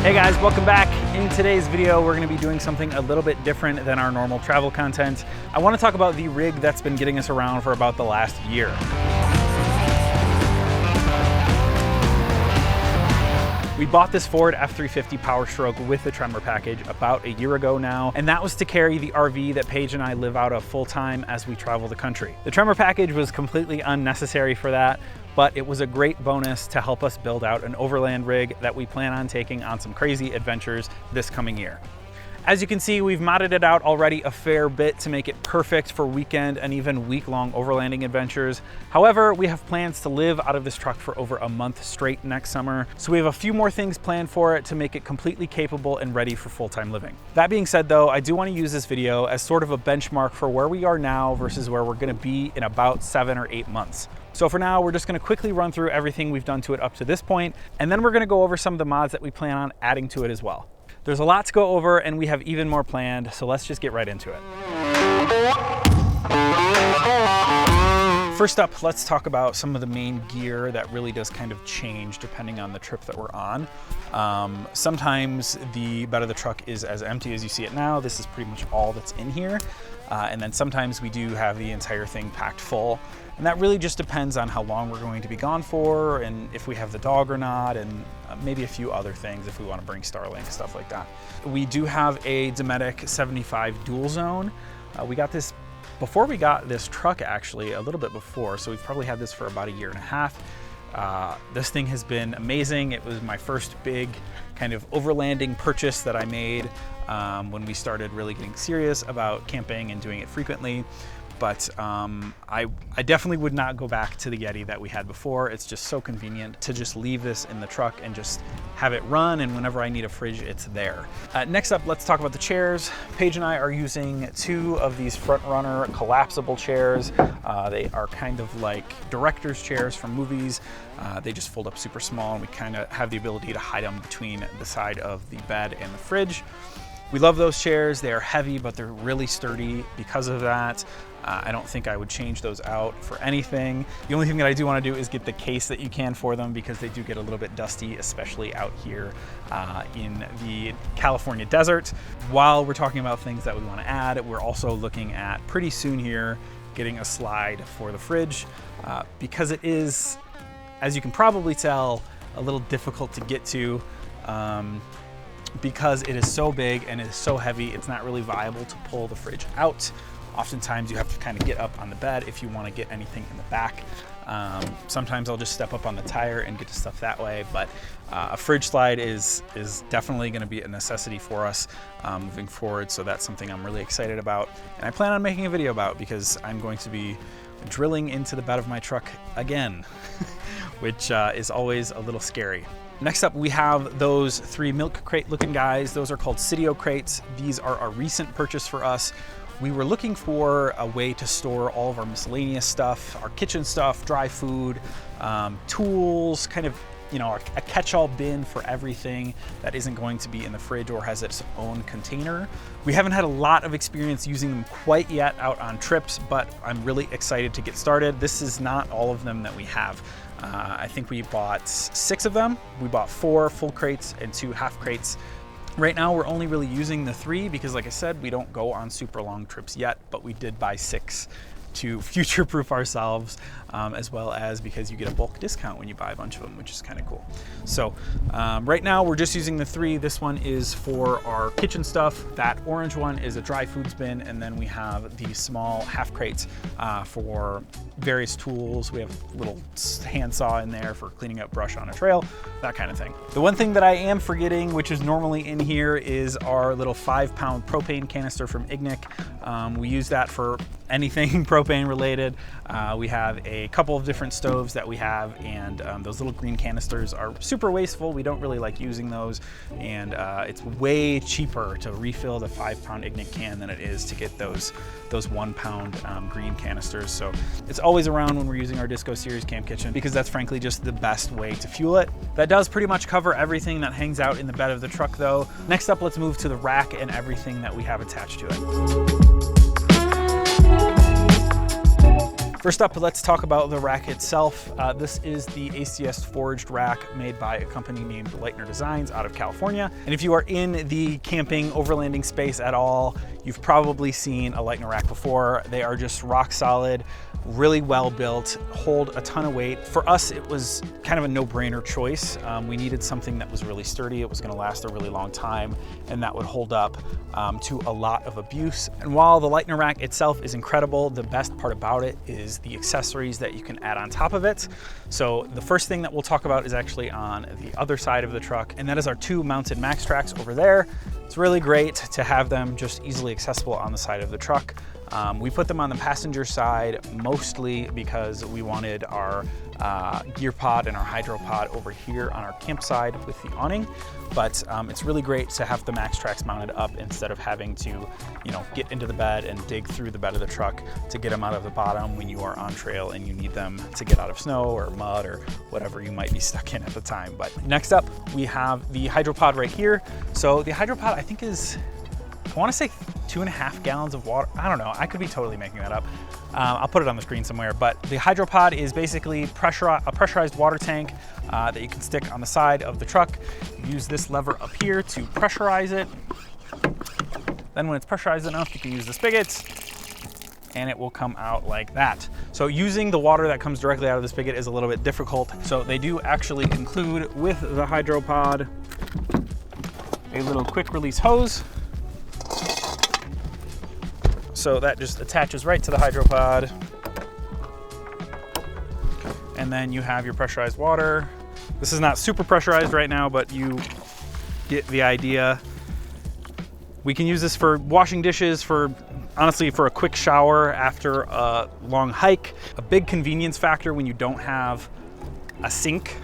Hey guys, welcome back. In today's video, we're gonna be doing something a little bit different than our normal travel content. I wanna talk about the rig that's been getting us around for about the last year. We bought this Ford F-350 Powerstroke with the Tremor package about a year ago now, and that was to carry the RV that Paige and I live out of full time as we travel the country. The Tremor package was completely unnecessary for that, but it was a great bonus to help us build out an Overland rig that we plan on taking on some crazy adventures this coming year. As you can see, we've modded it out already a fair bit to make it perfect for weekend and even week-long overlanding adventures. However, we have plans to live out of this truck for over a month straight next summer, so we have a few more things planned for it to make it completely capable and ready for full-time living. That being said though, I do want to use this video as sort of a benchmark for where we are now versus where we're going to be in about 7 or 8 months. So for now, we're just gonna quickly run through everything we've done to it up to this point, and then we're gonna go over some of the mods that we plan on adding to it as well. There's a lot to go over, and we have even more planned, so let's just get right into it. First up, let's talk about some of the main gear that really does kind of change depending on the trip that we're on. Sometimes the bed of the truck is as empty as you see it now. This is pretty much all that's in here. And then sometimes we do have the entire thing packed full. And that really just depends on how long we're going to be gone for and if we have the dog or not, and maybe a few other things if we want to bring Starlink, stuff like that. We do have a Dometic 75 dual zone. We got this before we got this truck, actually, a little bit before, so we've probably had this for about 1.5 years. This thing has been amazing. It was my first big kind of overlanding purchase that I made when we started really getting serious about camping and doing it frequently. But I definitely would not go back to the Yeti that we had before. It's just so convenient to just leave this in the truck and just have it run, and whenever I need a fridge, it's there. Next up, let's talk about the chairs. Paige and I are using 2 of these Front Runner collapsible chairs. They are kind of like director's chairs from movies. They just fold up super small, and we kind of have the ability to hide them between the side of the bed and the fridge. We love those chairs. They are heavy, but they're really sturdy because of that. I don't think I would change those out for anything. The only thing that I do want to do is get the case that you can for them, because they do get a little bit dusty, especially out here in the California desert. While we're talking about things that we want to add, we're also looking at pretty soon here getting a slide for the fridge because it is, as you can probably tell, a little difficult to get to. Because it is so big and it is so heavy, it's not really viable to pull the fridge out. Oftentimes you have to kind of get up on the bed if you want to get anything in the back. Sometimes I'll just step up on the tire and get to stuff that way, but a fridge slide is definitely going to be a necessity for us moving forward, so that's something I'm really excited about. And I plan on making a video about, because I'm going to be drilling into the bed of my truck again, which is always a little scary. Next up, we have those 3 milk crate looking guys. Those are called Sitio crates. These are a recent purchase for us. We were looking for a way to store all of our miscellaneous stuff, our kitchen stuff, dry food, tools, kind of, you know, a catch-all bin for everything that isn't going to be in the fridge or has its own container. We haven't had a lot of experience using them quite yet out on trips, but I'm really excited to get started. This is not all of them that we have. I think we bought 6 of them. We bought 4 full crates and 2 half crates. Right now, we're only really using the 3 because, like I said, we don't go on super long trips yet, but we did buy 6 to future-proof ourselves, as well as because you get a bulk discount when you buy a bunch of them, which is kind of cool. So right now we're just using the 3. This one is for our kitchen stuff. That orange one is a dry foods bin, and then we have the small half crates for various tools. We have a little handsaw in there for cleaning up brush on a trail, that kind of thing. The one thing that I am forgetting, which is normally in here, is our little 5-pound propane canister from Ignik. We use that for anything propane related. We have a couple of different stoves that we have, and those little green canisters are super wasteful. We don't really like using those, and it's way cheaper to refill the 5-pound Ignik can than it is to get those 1-pound green canisters. So it's always around when we're using our Disco Series Camp Kitchen, because that's frankly just the best way to fuel it. That does pretty much cover everything that hangs out in the bed of the truck though. Next up, let's move to the rack and everything that we have attached to it. First up, let's talk about the rack itself. This is the ACS forged rack made by a company named Leitner Designs out of California. And if you are in the camping overlanding space at all, you've probably seen a Leitner rack before. They are just rock solid, really well built, hold a ton of weight. For us, it was kind of a no-brainer choice. We needed something that was really sturdy, it was gonna last a really long time, and that would hold up to a lot of abuse. And while the Leitner rack itself is incredible, the best part about it is the accessories that you can add on top of it. So the first thing that we'll talk about is actually on the other side of the truck, and that is our 2 mounted max tracks over there. It's really great to have them just easily accessible on the side of the truck. We put them on the passenger side mostly because we wanted our gear pod and our hydro pod over here on our campsite with the awning. But it's really great to have the max tracks mounted up instead of having to, you know, get into the bed and dig through the bed of the truck to get them out of the bottom when you are on trail and you need them to get out of snow or mud or whatever you might be stuck in at the time. But next up, we have the hydro pod right here. So the hydro pod, I think, is, I want to say 2.5 gallons of water. I don't know, I could be totally making that up. I'll put it on the screen somewhere, but the hydro pod is basically a pressurized water tank that you can stick on the side of the truck. You use this lever up here to pressurize it. Then when it's pressurized enough, you can use the spigot and it will come out like that. So using the water that comes directly out of the spigot is a little bit difficult. So they do actually include with the hydro pod a little quick release hose. So that just attaches right to the hydro pod. And then you have your pressurized water. This is not super pressurized right now, but you get the idea. We can use this for washing dishes, for honestly, for a quick shower after a long hike. A big convenience factor when you don't have a sink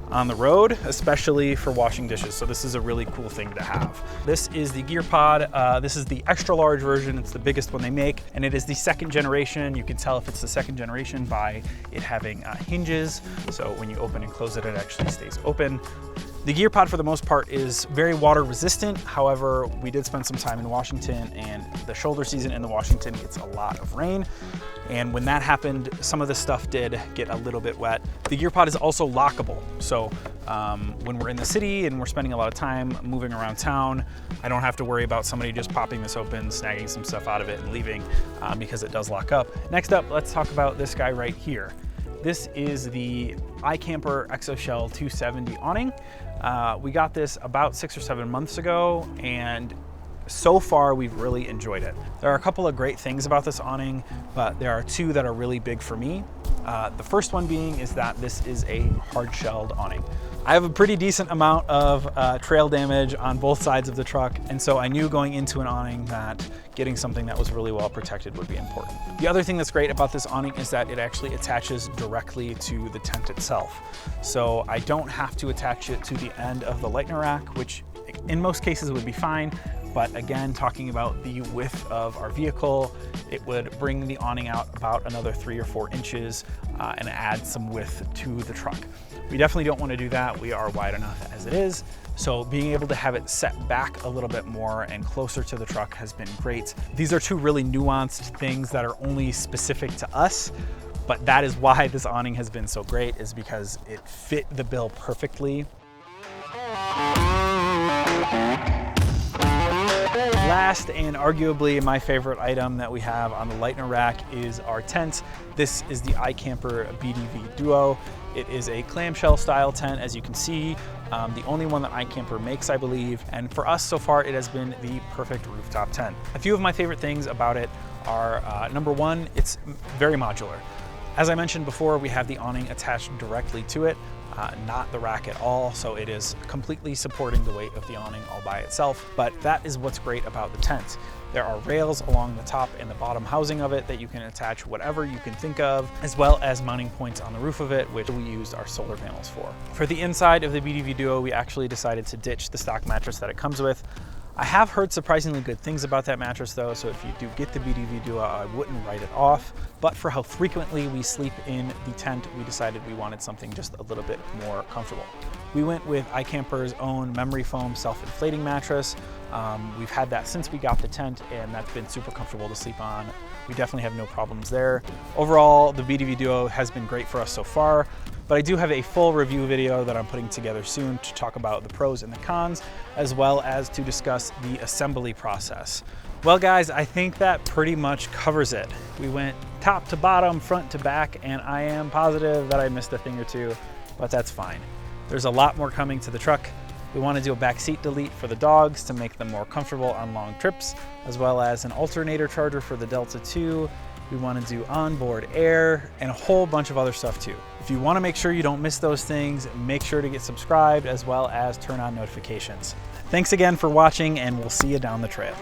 on the road, especially for washing dishes. So this is a really cool thing to have. This is the gear pod. This is the extra large version. It's the biggest one they make, and it is the 2nd generation. You can tell if it's the 2nd generation by it having hinges. So when you open and close it, it actually stays open. The gear pod for the most part is very water resistant. However, we did spend some time in Washington, and the shoulder season in the Washington gets a lot of rain. And when that happened, some of the stuff did get a little bit wet. The gear pod is also lockable. So when we're in the city and we're spending a lot of time moving around town, I don't have to worry about somebody just popping this open, snagging some stuff out of it and leaving because it does lock up. Next up, let's talk about this guy right here. This is the iCamper ExoShell 270 awning. We got this about 6 or 7 months ago, and so far we've really enjoyed it. There are a couple of great things about this awning, but there are 2 that are really big for me. The first one being is that this is a hard-shelled awning. I have a pretty decent amount of trail damage on both sides of the truck, and so I knew going into an awning that getting something that was really well protected would be important. The other thing that's great about this awning is that it actually attaches directly to the tent itself. So I don't have to attach it to the end of the Leitner rack, which in most cases would be fine. But again, talking about the width of our vehicle, it would bring the awning out about another 3 or 4 inches and add some width to the truck. We definitely don't want to do that. We are wide enough as it is. So being able to have it set back a little bit more and closer to the truck has been great. These are 2 really nuanced things that are only specific to us, but that is why this awning has been so great, is because it fit the bill perfectly. Last and arguably my favorite item that we have on the Leitner rack is our tent. This is the iCamper BDV Duo. It is a clamshell style tent, as you can see, the only one that iCamper makes, I believe. And for us so far, it has been the perfect rooftop tent. A few of my favorite things about it are, number one, it's very modular. As I mentioned before, we have the awning attached directly to it, not the rack at all, so it is completely supporting the weight of the awning all by itself. But that is what's great about the tent. There are rails along the top and the bottom housing of it that you can attach whatever you can think of, as well as mounting points on the roof of it, which we used our solar panels for. For the inside of the BDV Duo, we actually decided to ditch the stock mattress that it comes with. I have heard surprisingly good things about that mattress though, so if you do get the BDV Duo, I wouldn't write it off. But for how frequently we sleep in the tent, we decided we wanted something just a little bit more comfortable. We went with iCamper's own memory foam self-inflating mattress. We've had that since we got the tent, and that's been super comfortable to sleep on. We definitely have no problems there. Overall, the BDV Duo has been great for us so far, but I do have a full review video that I'm putting together soon to talk about the pros and the cons, as well as to discuss the assembly process. Well guys, I think that pretty much covers it. We went top to bottom, front to back, and I am positive that I missed a thing or two, but that's fine. There's a lot more coming to the truck. We want to do a backseat delete for the dogs to make them more comfortable on long trips, as well as an alternator charger for the Delta 2. We want to do onboard air and a whole bunch of other stuff too. If you want to make sure you don't miss those things, make sure to get subscribed as well as turn on notifications. Thanks again for watching, and we'll see you down the trail.